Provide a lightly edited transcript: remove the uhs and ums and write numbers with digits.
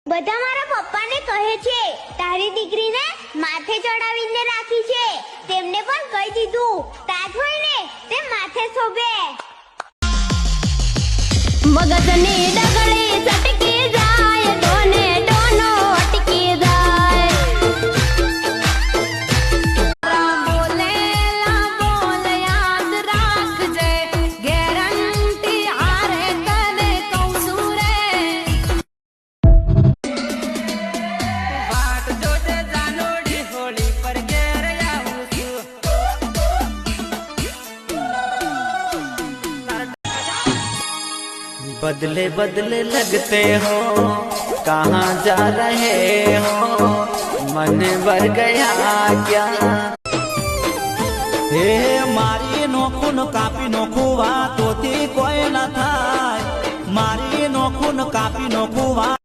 બધા મારા પપ્પાને કહે છે તારી દીકરીને માથે ચડાવીને રાખી છે. તેમને પણ કહી દીધું તાજ હોય ને તે માથે શોભે. મગજની ડગલી સટકી જાય ડોને ડોનો અટકી જાય. બોલેલા બોલ યાદ રાખજે ગેરંટી હારે તને કહું છું રે. વાટ જોજે જાનોડી હોળી પર ઘેર આવું છું. बदले बदले लगते हो कहाँ जा रहे हो मन भर गया क्या. હે મારી નોખું કાપી નોખું વાતોથી કોઈ ન થાય. મારી નોખું કાપી નોખું વાત